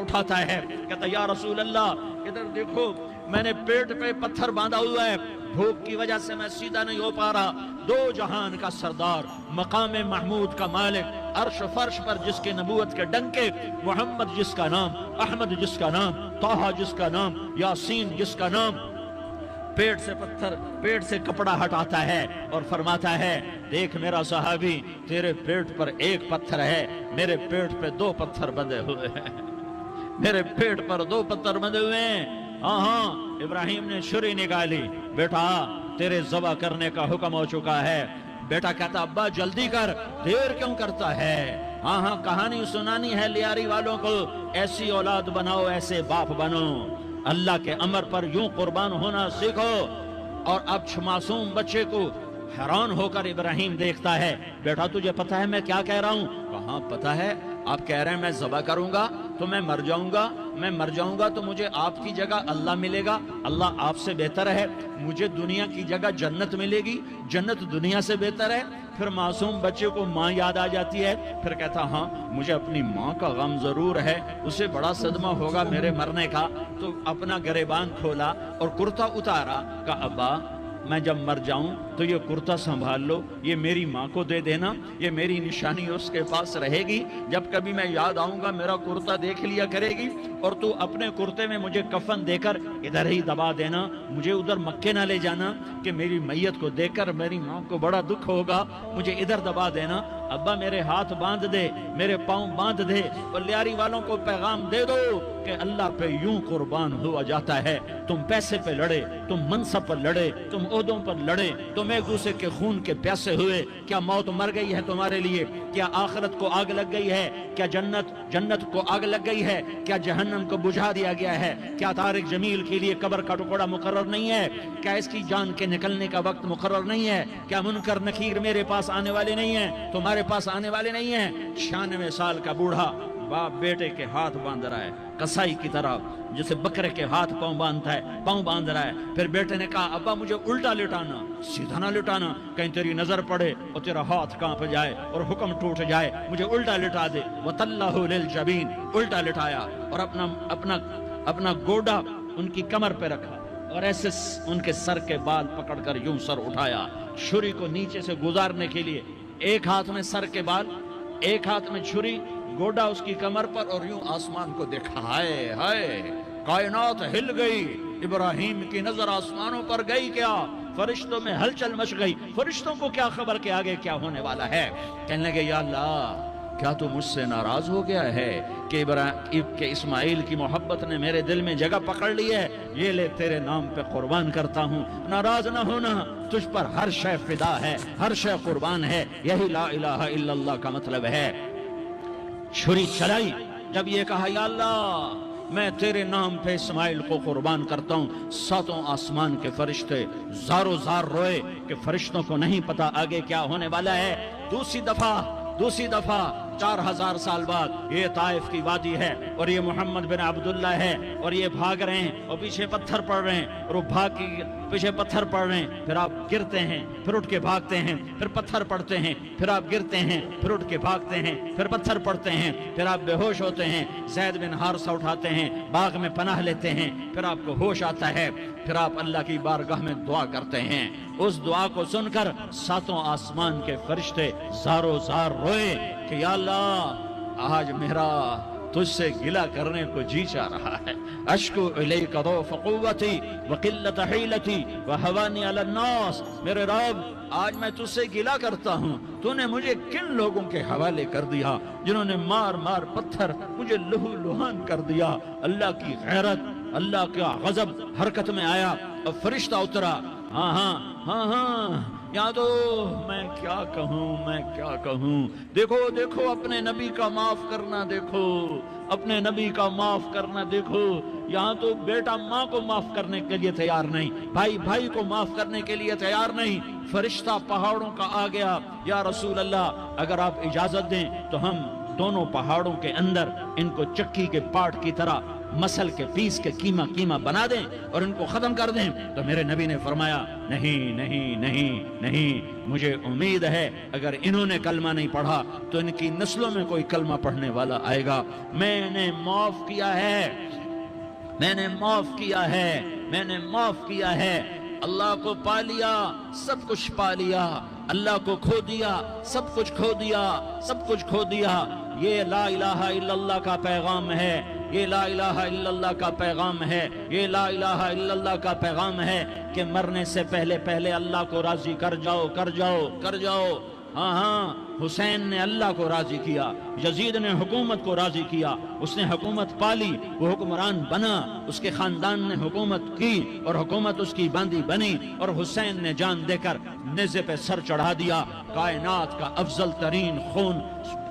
اٹھاتا ہے، کہتا یا رسول اللہ ادھر دیکھو، میں نے پیٹ پہ پتھر باندھا ہوا ہے، بھوک کی وجہ سے میں سیدھا نہیں ہو پا رہا۔ دو جہان کا سردار، مقام محمود کا مالک، عرش فرش پر جس کے نبوت کے ڈنکے، محمد جس کا نام، احمد جس کا نام، طٰہٰ جس کا نام، یاسین جس کا نام، پیٹ سے پتھر، پیٹ سے کپڑا ہٹاتا ہے اور فرماتا ہے دیکھ میرا صحابی، تیرے پیٹ پر ایک پتھر ہے، میرے پیٹ پہ دو پتھر بندھے ہوئے ہیں، میرے پیٹ پر دو پتھر بندھے ہوئے ہیں۔ ہاں ابراہیم نے چھری نکالی، بیٹا تیرے ذبح کرنے کا حکم ہو چکا ہے۔ بیٹا کہتا ابا جلدی کر، دیر کیوں کرتا ہے؟ ہاں کہانی سنانی ہے لیاری والوں کو، ایسی اولاد بناؤ، ایسے باپ بنو، اللہ کے امر پر یوں قربان ہونا سیکھو۔ اور اب معصوم بچے کو حیران ہو کر ابراہیم دیکھتا ہے، بیٹا تجھے پتہ ہے میں کیا کہہ رہا ہوں؟ کہاں پتہ ہے، آپ کہہ رہے ہیں میں ذبح کروں گا تو میں مر جاؤں گا، میں مر جاؤں گا تو مجھے آپ کی جگہ اللہ ملے گا، اللہ آپ سے بہتر ہے، مجھے دنیا کی جگہ جنت ملے گی، جنت دنیا سے بہتر ہے۔ پھر معصوم بچے کو ماں یاد آ جاتی ہے، پھر کہتا ہاں مجھے اپنی ماں کا غم ضرور ہے، اسے بڑا صدمہ ہوگا میرے مرنے کا۔ تو اپنا گریبان کھولا اور کرتا اتارا، کہا ابا میں جب مر جاؤں تو یہ کرتا سنبھال لو، یہ میری ماں کو دے دینا، یہ میری نشانی اس کے پاس رہے گی، جب کبھی میں یاد آؤں گا میرا کرتا دیکھ لیا کرے گی، اور تو اپنے کرتے میں مجھے کفن دے کر ادھر ہی دبا دینا، مجھے ادھر مکے نہ لے جانا کہ میری میت کو دیکھ کر میری ماں کو بڑا دکھ ہوگا، مجھے ادھر دبا دینا۔ ابا میرے ہاتھ باندھ دے، میرے پاؤں باندھ دے، اور لیاری والوں کو پیغام دے دو کہ اللہ پہ یوں قربان ہوا جاتا ہے۔ تم پیسے پہ لڑے، تم منصب پر لڑے، تم عہدوں پر لڑے، تم ایک دوسرے کے خون کے پیاسے ہوئے، کیا موت مر گئی ہے تمہارے لیے؟ کیا آخرت کو آگ لگ گئی ہے؟ کیا جنت کو آگ لگ گئی ہے؟ کیا جہنم کو بجھا دیا گیا ہے؟ کیا طارق جمیل کے لیے قبر کا ٹکڑا مقرر نہیں ہے؟ کیا اس کی جان کے نکلنے کا وقت مقرر نہیں ہے؟ کیا منکر نکیر میرے پاس آنے والے نہیں ہیں، تمہارے پاس آنے والے نہیں ہیں؟ 96 سال کا بوڑھا باپ بیٹے کے ہاتھ باندھ رہا ہے کسائی کی طرح، جسے بکرے کے ہاتھ پاؤں باندھتا ہے، پاؤں باندھ رہا ہے۔ پھر بیٹے نے کہا ابا مجھے الٹا لٹانا، سیدھا نہ لٹانا، کہیں تیری نظر پڑے اور تیرا ہاتھ کانپ جائے اور حکم ٹوٹ جائے، مجھے الٹا لٹا دے۔ وَتَلَّهُ لِلْجَبِينِ، الٹا لٹایا اور اپنا گوڈا ان کی کمر پہ رکھا، اور ایسے ان کے سر کے بال پکڑ کر یوں سر اٹھایا، چھری کو نیچے سے گزارنے کے لیے، ایک ہاتھ میں سر کے بال، ایک ہاتھ میں چھری، گوڈا اس کی کمر پر، اور یوں آسمان کو دیکھا۔ ہائے ہائے، کائنات ہل گئی، ابراہیم کی نظر آسمانوں پر گئی، کیا فرشتوں میں ہلچل مچ گئی۔ فرشتوں کو کیا خبر کہ آگے کیا ہونے والا ہے؟ کہنے لگے یا اللہ کیا تو مجھ سے ناراض ہو گیا ہے کہ اسماعیل کی محبت نے میرے دل میں جگہ پکڑ لی ہے؟ یہ لے تیرے نام پہ قربان کرتا ہوں، ناراض نہ ہونا، تجھ پر ہر شے فدا ہے، ہر شے قربان ہے، یہی لا الہ الا اللہ کا مطلب ہے۔ چھری چلائی، جب یہ کہا یا اللہ میں تیرے نام پہ اسماعیل کو قربان کرتا ہوں، ساتوں آسمان کے فرشتے زارو زار روئے کہ فرشتوں کو نہیں پتا آگے کیا ہونے والا ہے۔ دوسری دفعہ 4000 سال بعد یہ طائف کی وادی ہے، اور یہ محمد بن عبداللہ ہے، اور یہ بھاگ رہے ہیں اور پیچھے پتھر پڑ رہے ہیں، اور وہ بھاگ کے پیچھے پتھر پڑ رہے ہیں، پھر آپ گرتے ہیں، پھر اٹھ کے بھاگتے ہیں، پھر پتھر پڑتے ہیں، پھر آپ گرتے ہیں، پھر اٹھ کے بھاگتے ہیں، پھر پتھر پڑتے ہیں، پھر آپ بے ہوش ہوتے ہیں، زید بن حارثہ اٹھاتے ہیں، باغ میں پناہ لیتے ہیں، پھر آپ کو ہوش آتا ہے، پھر آپ اللہ کی بارگاہ میں دعا کرتے ہیں۔ اس دعا کو سن کر ساتوں آسمان کے فرشتے زارو زار روئے کہ یا اللہ آج میرا تجھ سے گلہ کرنے کو جی چاہ رہا ہے۔ اشکو الیک ضعف قوتی وقلت حیلتی وہوانی علی الناس، میرے رب آج میں تجھ سے گلہ کرتا ہوں، تو نے مجھے کن لوگوں کے حوالے کر دیا جنہوں نے مار مار پتھر مجھے لہو لہان کر دیا۔ اللہ کی غیرت، اللہ کا غضب حرکت میں آیا اور فرشتہ اترا۔ ہاں یا تو میں کیا کہوں، دیکھو اپنے نبی کا معاف کرنا، دیکھو اپنے نبی کا معاف کرنا، دیکھو یہاں تو بیٹا ماں کو معاف کرنے کے لیے تیار نہیں، بھائی کو معاف کرنے کے لیے تیار نہیں۔ فرشتہ پہاڑوں کا آ گیا، یا رسول اللہ اگر آپ اجازت دیں تو ہم دونوں پہاڑوں کے اندر ان کو چکی کے پاٹ کی طرح مسل کے پیس کے کیما کیما بنا دیں اور ان کو ختم کر دیں. تو میرے نبی نے فرمایا نہیں نہیں نہیں نہیں، مجھے امید ہے اگر انہوں نے کلمہ نہیں پڑھا تو ان کی نسلوں میں کوئی کلمہ پڑھنے والا آئے گا. میں نے معاف کیا ہے، میں نے معاف کیا ہے، میں نے معاف کیا ہے. اللہ کو پا لیا سب کچھ پا لیا، اللہ کو کھو دیا سب کچھ کھو دیا، سب کچھ کھو دیا. یہ لا الہ الا اللہ کا پیغام ہے، یہ لا الہ الا اللہ کا پیغام ہے، یہ لا الہ الا اللہ کا پیغام ہے کہ مرنے سے پہلے پہلے اللہ کو راضی کر جاؤ کر جاؤ کر جاؤ. ہاں ہاں، حسین نے اللہ کو راضی کیا، یزید نے حکومت کو راضی کیا، اس نے حکومت پالی، وہ حکمران بنا، اس کے خاندان نے حکومت کی اور حکومت اس کی باندھی بنی، اور حسین نے جان دے کر نیزے پہ سر چڑھا دیا. کائنات کا افضل ترین خون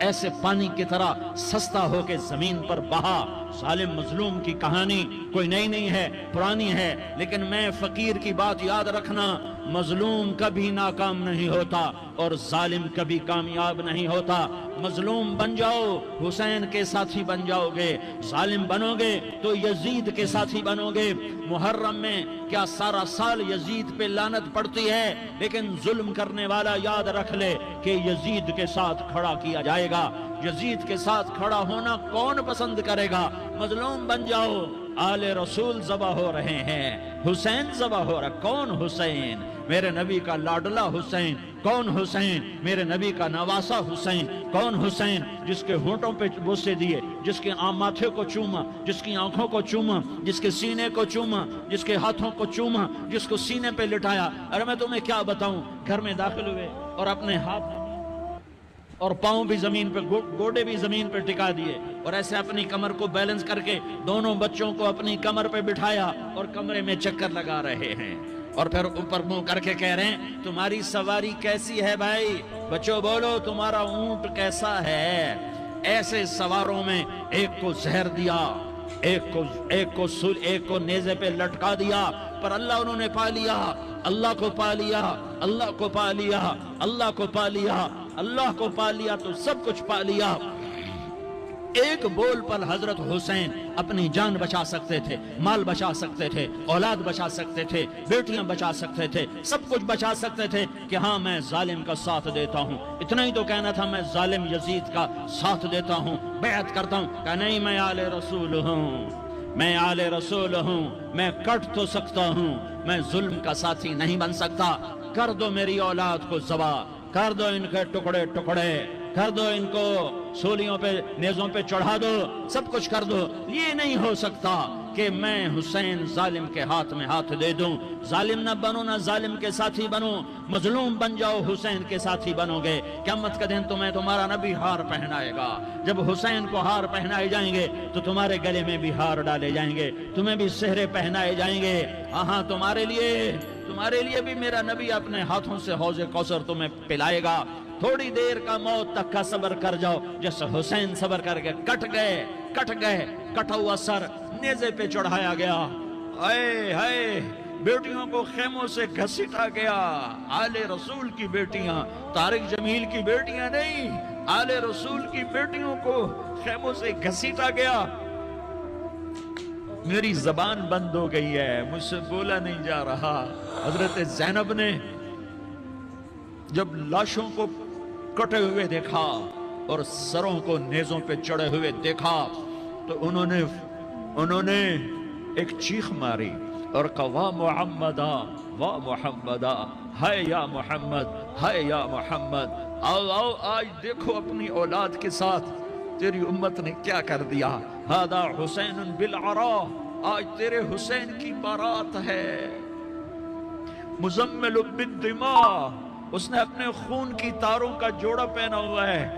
ایسے پانی کی طرح سستا ہو کے زمین پر بہا. ظالم مظلوم کی کہانی کوئی نئی نہیں ہے، پرانی ہے، لیکن میں فقیر کی بات یاد رکھنا، مظلوم کبھی ناکام نہیں ہوتا اور ظالم کبھی کامیاب نہیں ہوتا. مظلوم بن جاؤ حسین کے ساتھی بن جاؤ گے، ظالم بنو گے تو یزید کے ساتھی بنو گے. محرم میں کیا سارا سال یزید پہ لعنت پڑتی ہے، لیکن ظلم کرنے والا یاد رکھ لے کہ یزید کے ساتھ کھڑا کیا جائے گا. یزید کے ساتھ کھڑا ہونا کون پسند کرے گا؟ مظلوم بن جاؤ. آل رسول ذبح ہو رہے ہیں، حسین ذبح ہو رہا. کون حسین؟ میرے نبی کا لاڈلا حسین. کون حسین؟ میرے نبی کا نواسا حسین. کون حسین؟ جس کے ہونٹوں پہ بوسے دیے، جس کے ماتھے کو چوما، جس کی آنکھوں کو چوما، جس کے سینے کو چوما، جس کے ہاتھوں کو چوما، جس کو سینے پہ لٹایا. ارے میں تمہیں کیا بتاؤں، گھر میں داخل ہوئے اور اپنے ہاتھ اور پاؤں بھی زمین پہ، گوڑے بھی زمین پہ ٹکا دیے اور ایسے اپنی کمر کو بیلنس کر کے دونوں بچوں کو اپنی کمر پہ بٹھایا اور کمرے میں چکر لگا رہے ہیں اور پھر اوپر منہ کر کے کہہ رہے ہیں تمہاری سواری کیسی ہے بھائی؟ بچوں بولو تمہارا اونٹ کیسا ہے؟ ایسے سواروں میں ایک کو زہر دیا، ایک کو نیزے پہ لٹکا دیا، پر اللہ انہوں نے پا لیا، اللہ کو پا لیا، اللہ کو پا لیا، اللہ کو پا لیا، اللہ کو پا لیا تو سب کچھ پا لیا. ایک بول پر حضرت حسین اپنی جان بچا سکتے تھے، مال بچا سکتے تھے، اولاد بچا سکتے تھے، بیٹیاں بچا سکتے تھے، سب کچھ بچا سکتے تھے کہ ہاں میں ظالم کا ساتھ دیتا ہوں. اتنا ہی تو کہنا تھا میں ظالم یزید کا ساتھ دیتا ہوں، بیعت کرتا ہوں. کہ نہیں، میں آل رسول ہوں، میں آل رسول ہوں، میں کٹ تو سکتا ہوں، میں ظلم کا ساتھی نہیں بن سکتا. کر دو میری اولاد کو ذبح، کر دو ان کے ٹکڑے ٹکڑے، کر دو ان کو سولیوں پہ نیزوں پہ چڑھا دو، سب کچھ کر دو. یہ نہیں ہو سکتا کہ میں حسین ظالم کے ہاتھ میں ہاتھ دے دوں. ظالم نہ بنو، نہ ظالم کے ساتھی بنو، مظلوم بن جاؤ، حسین کے ساتھی بنو گے. قیامت کا دن تمہیں تمہارا نبی ہار پہنائے گا. جب حسین کو ہار پہنائے جائیں گے تو تمہارے گلے میں بھی ہار ڈالے جائیں گے، تمہیں بھی سہرے پہنائے جائیں گے. ہاں تمہارے لیے بھی میرا نبی اپنے ہاتھوں سے حوض کوثر تمہیں پلائے گا. تھوڑی دیر کا موت تک کا صبر کر جاؤ، جیسے حسین صبر کر کے کٹ گئے، کٹا ہوا سر نیزے پہ چڑھایا گیا. اے ہائے، بیٹیوں کو خیموں سے گھسیٹا گیا. آل رسول کی بیٹیاں، طارق جمیل کی بیٹیاں نہیں، آل رسول کی بیٹیوں کو خیموں سے گھسیٹا گیا. میری زبان بند ہو گئی ہے، مجھ سے بولا نہیں جا رہا. حضرت زینب نے جب لاشوں کو کٹے ہوئے دیکھا اور سروں کو نیزوں پہ چڑھے ہوئے دیکھا تو انہوں نے ایک چیخ ماری اور کہا واہ محمدہ، واہ محمدہ، ہائے یا محمد، ہائے یا محمد. آؤ آج دیکھو اپنی اولاد کے ساتھ تیری امت نے کیا کر دیا. ہذا حسین بالعراء، آج تیرے حسین کی بارات ہے. مزمل بالدماء، اس نے اپنے خون کی تاروں کا جوڑا پہنا ہوا ہے.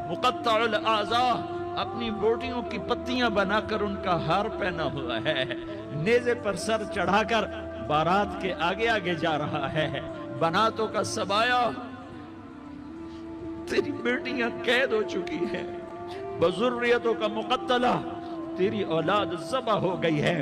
مقطع الاعضاء، اپنی بوٹیوں کی پتیاں بنا کر ان کا ہار پہنا ہوا ہے. نیزے پر سر چڑھا کر بارات کے آگے آگے جا رہا ہے. بناتوں کا سبایا، تیری بیٹیاں قید ہو چکی ہیں. بذریتوں کا مقتلہ، تیری اولاد ذبح ہو گئی ہے.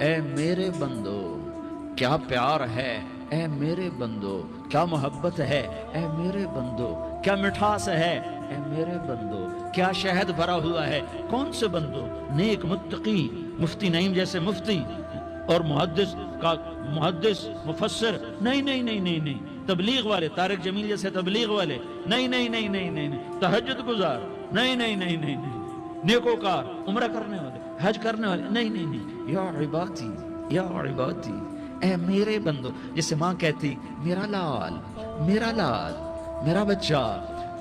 اے میرے بندو کیا پیار ہے، اے میرے بندو کیا محبت ہے، اے میرے بندو کیا مٹھاس ہے، اے میرے بندو کیا شہد بھرا ہوا ہے۔ کون سے بندو؟ نیک متقی، مفتی نعیم جیسے مفتی اور محدث مفسر، نہیں نہیں نہیں نہیں نہیں، تبلیغ والے، طارق جمیل جیسے تبلیغ والے، نہیں نہیں نہیں نہیں نہیں نہیں، تہجد گزار، نہیں نہیں نہیں نہیں نہیں، نیکوکار، عمرہ کرنے والے، حج کرنے والے، نہیں نہیں نہیں، یا عبادی یا عبادی، اے میرے بندو، جسے ماں کہتی میرا لال میرا لال میرا بچہ،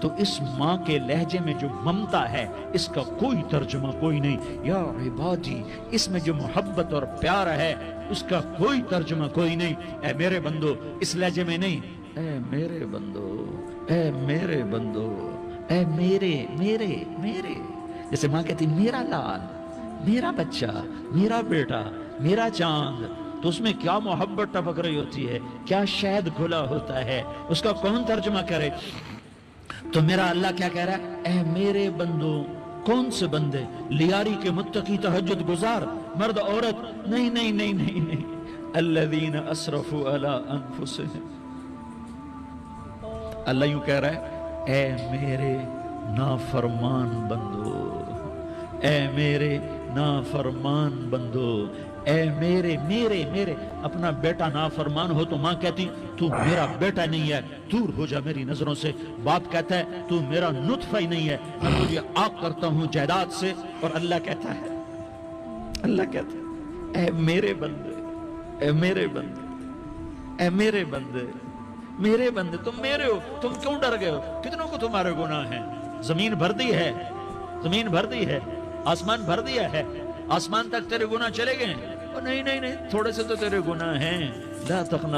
تو اس ماں کے لہجے میں جو ممتا ہے اس کا کوئی ترجمہ کوئی نہیں، یا عبادی، اس میں جو محبت اور پیار ہے اس کا کوئی ترجمہ کوئی نہیں، اے میرے بندو، اس لہجے میں نہیں، اے میرے بندو اے میرے بندو اے میرے میرے میرے، جیسے ماں کہتی میرا لال میرا بچہ میرا بیٹا میرا چاند، تو اس میں کیا محبت ٹپک رہی ہوتی ہے، کیا شہد گھلا ہوتا ہے، اس کا کون ترجمہ کرے؟ تو میرا اللہ کیا کہہ رہا ہے؟ اے میرے بندو، کون سے بندے؟ لیاری کے متقی، تہجد گزار، مرد عورت، نہیں نہیں نہیں نہیں نہیں، الذین اسرفوا علی انفسہم، اللہ یوں کہہ رہا ہے اے میرے نافرمان بندو، اے میرے نافرمان بندو، اے میرے میرے میرے، اپنا بیٹا نافرمان ہو تو ماں کہتی تو میرا بیٹا نہیں ہے، دور ہو جا میری نظروں سے، باپ کہتا ہے تو میرا نطفہ ہی نہیں ہے، میں تجھے آگ کرتا ہوں جائیداد سے، اور اللہ کہتا ہے اے میرے بندے اے میرے بندے اے میرے بندے میرے بندے، تم میرے ہو، تم کیوں ڈر گئے ہو؟ کتنوں کو تمہارے گناہ ہیں؟ زمین بھر دی ہے، زمین بھر دی ہے، آسمان بھر دیا ہے، آسمان تک تیرے گناہ چلے گئے ہیں؟ نہیں نہیں نہیں، تھوڑے سے تو تیرے گناہ ہیں، لا تقنطوا